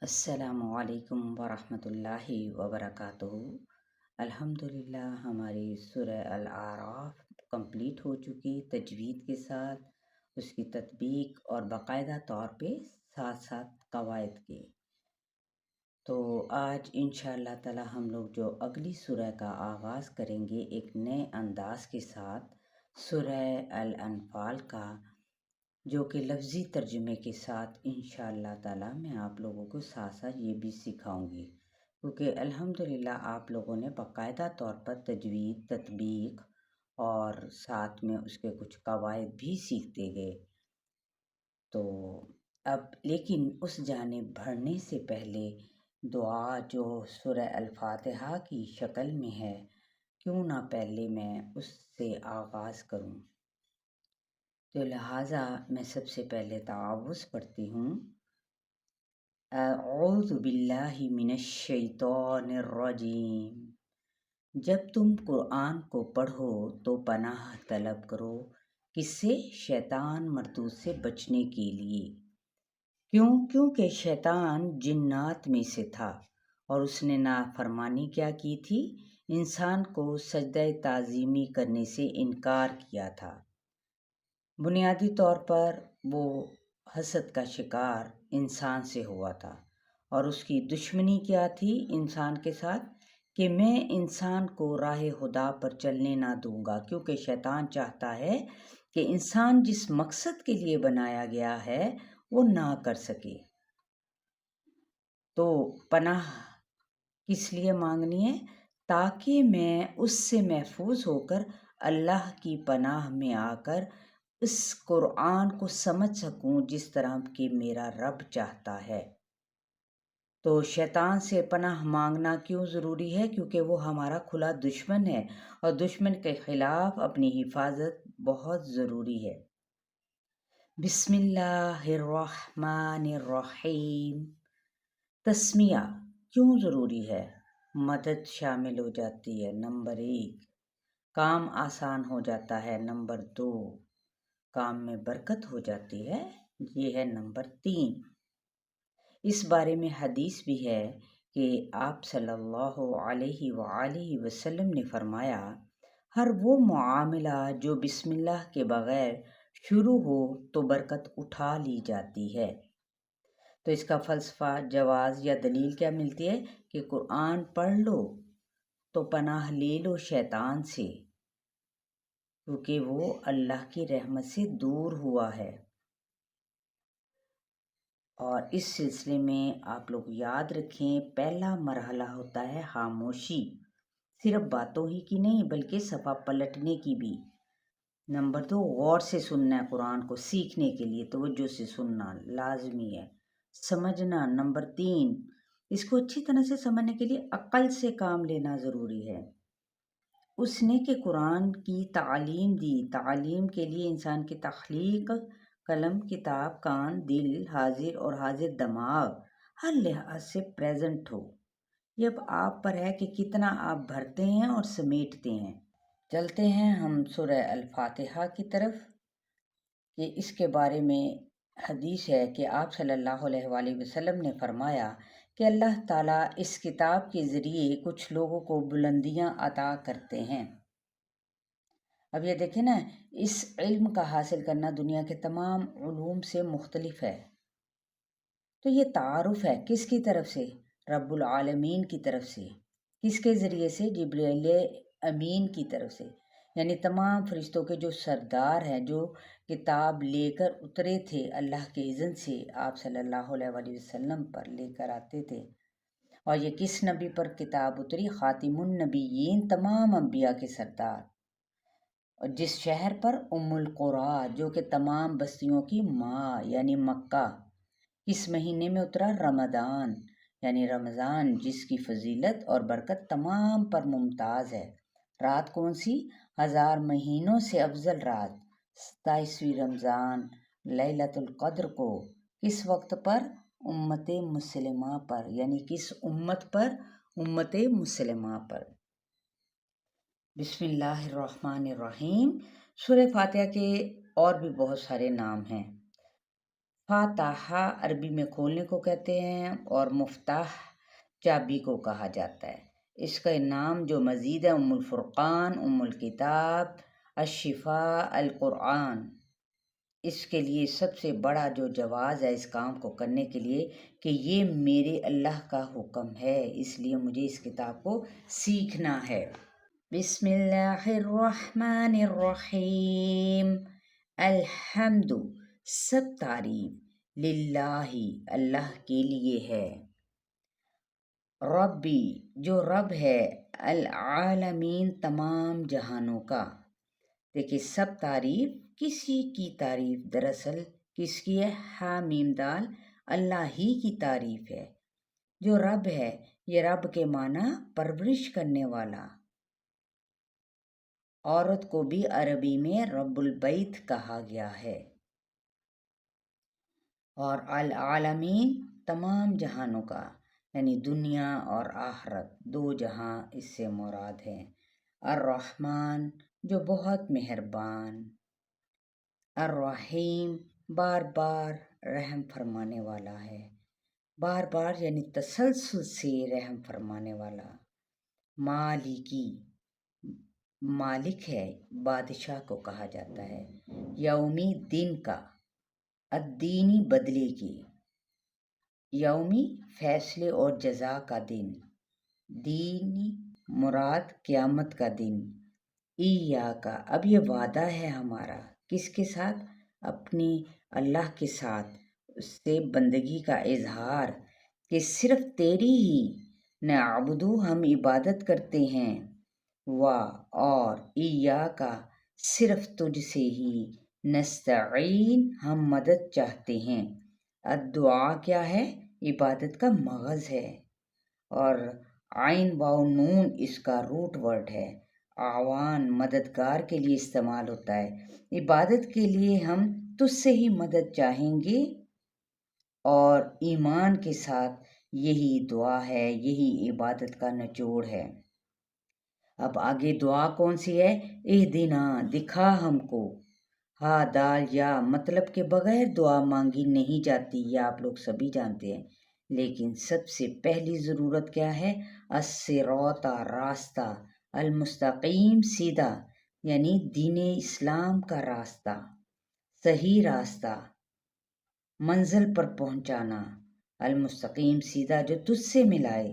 السلام علیکم ورحمۃ اللہ وبرکاتہ۔ الحمدللہ ہماری سورہ الاعراف کمپلیٹ ہو چکی تجوید کے ساتھ، اس کی تطبیق اور باقاعدہ طور پہ ساتھ ساتھ قواعد کے۔ تو آج انشاءاللہ تعالی ہم لوگ جو اگلی سورہ کا آغاز کریں گے ایک نئے انداز کے ساتھ، سورہ الانفال کا، جو کہ لفظی ترجمے کے ساتھ انشاءاللہ تعالی میں آپ لوگوں کو ساتھ ساتھ یہ بھی سکھاؤں گی، کیونکہ الحمدللہ آپ لوگوں نے باقاعدہ طور پر تجوید، تطبیق اور ساتھ میں اس کے کچھ قواعد بھی سیکھتے گئے۔ تو اب لیکن اس جانب بڑھنے سے پہلے دعا جو سورہ الفاتحہ کی شکل میں ہے، کیوں نہ پہلے میں اس سے آغاز کروں۔ تو لہٰذا میں سب سے پہلے تعوذ پڑھتی ہوں۔ اعوذ باللہ من الشیطان الرجیم۔ جب تم قرآن کو پڑھو تو پناہ طلب کرو، کس سے؟ شیطان مردود سے بچنے کے لیے۔ کیونکہ شیطان جنات میں سے تھا اور اس نے نافرمانی کیا کی تھی؟ انسان کو سجدہ تعظیمی کرنے سے انکار کیا تھا۔ بنیادی طور پر وہ حسد کا شکار انسان سے ہوا تھا، اور اس کی دشمنی کیا تھی انسان کے ساتھ؟ کہ میں انسان کو راہ خدا پر چلنے نہ دوں گا، کیونکہ شیطان چاہتا ہے کہ انسان جس مقصد کے لیے بنایا گیا ہے وہ نہ کر سکے۔ تو پناہ کس لیے مانگنی ہے؟ تاکہ میں اس سے محفوظ ہو کر اللہ کی پناہ میں آ کر اس قرآن کو سمجھ سکوں جس طرح کہ میرا رب چاہتا ہے۔ تو شیطان سے پناہ مانگنا کیوں ضروری ہے؟ کیونکہ وہ ہمارا کھلا دشمن ہے، اور دشمن کے خلاف اپنی حفاظت بہت ضروری ہے۔ بسم اللہ الرحمن الرحیم۔ تسمیہ کیوں ضروری ہے؟ مدد شامل ہو جاتی ہے، نمبر 1۔ کام آسان ہو جاتا ہے، نمبر 2۔ کام میں برکت ہو جاتی ہے، یہ ہے نمبر 3۔ اس بارے میں حدیث بھی ہے کہ آپ صلی اللہ علیہ وآلہ وسلم نے فرمایا، ہر وہ معاملہ جو بسم اللہ کے بغیر شروع ہو تو برکت اٹھا لی جاتی ہے۔ تو اس کا فلسفہ، جواز یا دلیل کیا ملتی ہے؟ کہ قرآن پڑھ لو تو پناہ لے لو شیطان سے، کیونکہ وہ اللہ کی رحمت سے دور ہوا ہے۔ اور اس سلسلے میں آپ لوگ یاد رکھیں، پہلا مرحلہ ہوتا ہے خاموشی، صرف باتوں ہی کی نہیں بلکہ صفحہ پلٹنے کی بھی۔ نمبر 2، غور سے سننا ہے قرآن کو، سیکھنے کے لیے توجہ سے سننا لازمی ہے، سمجھنا۔ نمبر 3، اس کو اچھی طرح سے سمجھنے کے لیے عقل سے کام لینا ضروری ہے۔ اس نے کہ قرآن کی تعلیم دی، تعلیم کے لیے انسان کی تخلیق، قلم، کتاب، کان، دل، حاضر اور حاضر دماغ ہر لحاظ سے پریزنٹ ہو۔ یہ اب آپ پر ہے کہ کتنا آپ بھرتے ہیں اور سمیٹتے ہیں۔ چلتے ہیں ہم سورہ الفاتحہ کی طرف، کہ اس کے بارے میں حدیث ہے کہ آپ صلی اللہ علیہ وآلہ وسلم نے فرمایا کہ اللہ تعالیٰ اس کتاب کے ذریعے کچھ لوگوں کو بلندیاں عطا کرتے ہیں۔ اب یہ دیکھیں نا، اس علم کا حاصل کرنا دنیا کے تمام علوم سے مختلف ہے۔ تو یہ تعارف ہے کس کی طرف سے؟ رب العالمین کی طرف سے۔ کس کے ذریعے سے؟ جبریل امین کی طرف سے، یعنی تمام فرشتوں کے جو سردار ہیں، جو کتاب لے کر اترے تھے اللہ کے اذن سے، آپ صلی اللہ علیہ وآلہ وسلم پر لے کر آتے تھے۔ اور یہ کس نبی پر کتاب اتری؟ خاتم النبیین، تمام انبیاء کے سردار۔ اور جس شہر پر؟ ام القری، جو کہ تمام بستیوں کی ماں، یعنی مکہ۔ کس مہینے میں اترا؟ رمضان، یعنی رمضان، جس کی فضیلت اور برکت تمام پر ممتاز ہے۔ رات کون سی؟ 1000 مہینوں سے افضل رات، 27ویں رمضان، لیلۃ القدر کو۔ کس وقت پر؟ امت مسلمہ پر، یعنی کس امت پر؟ امت مسلمہ پر۔ بسم اللہ الرحمن الرحیم۔ سورہ فاتحہ کے اور بھی بہت سارے نام ہیں۔ فاتحہ عربی میں کھولنے کو کہتے ہیں اور مفتاح چابی کو کہا جاتا ہے۔ اس کا نام جو مزید ہے ام الفرقان، ام الکتاب، الشفاء، القرآن۔ اس کے لیے سب سے بڑا جو جواز ہے اس کام کو کرنے کے لیے کہ یہ میرے اللہ کا حکم ہے، اس لیے مجھے اس کتاب کو سیکھنا ہے۔ بسم اللہ الرحمن الرحیم۔ الحمد، سب تعریف، للہ، اللہ کے لیے ہے، ربی، جو رب ہے، العالمین، تمام جہانوں کا۔ دیکھیں سب تعریف، کسی کی تعریف دراصل کس کی ہے؟ ہا میم دال، اللہ ہی کی تعریف ہے۔ جو رب ہے، یہ رب کے معنی پرورش کرنے والا۔ عورت کو بھی عربی میں رب البیت کہا گیا ہے۔ اور العالمین، تمام جہانوں کا، یعنی دنیا اور آخرت، دو جہاں اس سے مراد ہیں۔ الرحمن، جو بہت مہربان، الرحیم، بار بار رحم فرمانے والا ہے، بار بار یعنی تسلسل سے رحم فرمانے والا۔ مالکی، مالک ہے، بادشاہ کو کہا جاتا ہے۔ یومی، دن کا، الدینی، بدلے کی، یومی، فیصلے اور جزا کا دن، دینی، مراد قیامت کا دن۔ ایاکا، اب یہ وعدہ ہے ہمارا، کس کے ساتھ؟ اپنی اللہ کے ساتھ، اس سے بندگی کا اظہار کہ صرف تیری ہی نعبدو، ہم عبادت کرتے ہیں، اور ایاکا، صرف تجھ سے ہی، نستعین، ہم مدد چاہتے ہیں۔ الدعا کیا ہے؟ عبادت کا مغز ہے، اور عین واو نون اس کا روٹ ورڈ ہے۔ اعوان، مددگار کے لیے استعمال ہوتا ہے۔ عبادت کے لیے ہم تجھ سے ہی مدد چاہیں گے، اور ایمان کے ساتھ یہی دعا ہے، یہی عبادت کا نچوڑ ہے۔ اب آگے دعا کون سی ہے؟ اہدنا، دکھا ہم کو، ہا دال یا، مطلب کہ بغیر دعا مانگی نہیں جاتی، یہ آپ لوگ سبھی جانتے ہیں، لیکن سب سے پہلی ضرورت کیا ہے؟ الصراط، راستہ، المستقیم، سیدھا، یعنی دین اسلام کا راستہ، صحیح راستہ، منزل پر پہنچانا، المستقیم، سیدھا، جو تجھ سے ملائے۔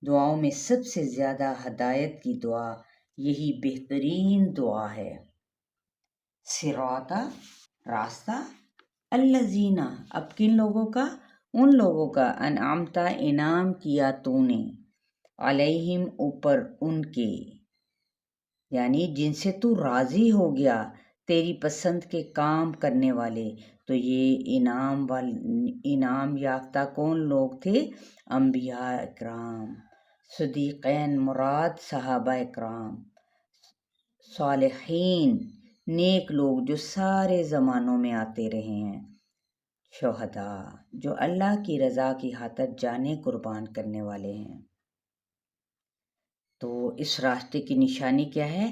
دعاؤں میں سب سے زیادہ ہدایت کی دعا یہی بہترین دعا ہے۔ صراط، راستہ، الذین، اب کن لوگوں کا؟ ان لوگوں کا، انعمت، انعام کیا تو نے، علیہم، اوپر ان کے، یعنی جن سے تو راضی ہو گیا، تیری پسند کے کام کرنے والے۔ تو یہ انعام یافتہ کون لوگ تھے؟ انبیاء اکرام، صدیقین، مراد صحابہ اکرام، صالحین، نیک لوگ جو سارے زمانوں میں آتے رہے ہیں، شہداء، جو اللہ کی رضا کی خاطر جانیں قربان کرنے والے ہیں۔ تو اس راستے کی نشانی کیا ہے؟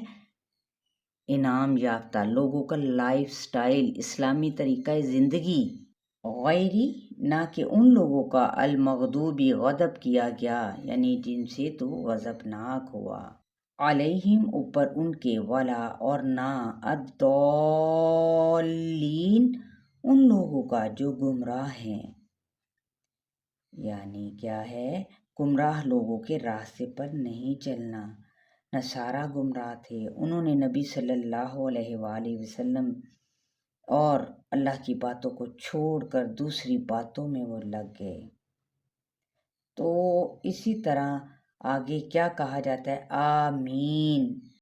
انعام یافتہ لوگوں کا لائف سٹائل، اسلامی طریقہ زندگی، غیری، نہ کہ ان لوگوں کا، المغضوبی، غضب کیا گیا، یعنی جن سے تو غضبناک ہوا، علیہم، اوپر ان کے، ولا، اور نہ، الضالین، ان لوگوں کا جو گمراہ ہیں، یعنی کیا ہے؟ گمراہ لوگوں کے راستے پر نہیں چلنا۔ نصارہ گمراہ تھے، انہوں نے نبی صلی اللہ علیہ وآلہ وسلم اور اللہ کی باتوں کو چھوڑ کر دوسری باتوں میں وہ لگ گئے۔ تو اسی طرح آگے کیا کہا جاتا ہے؟ آمین،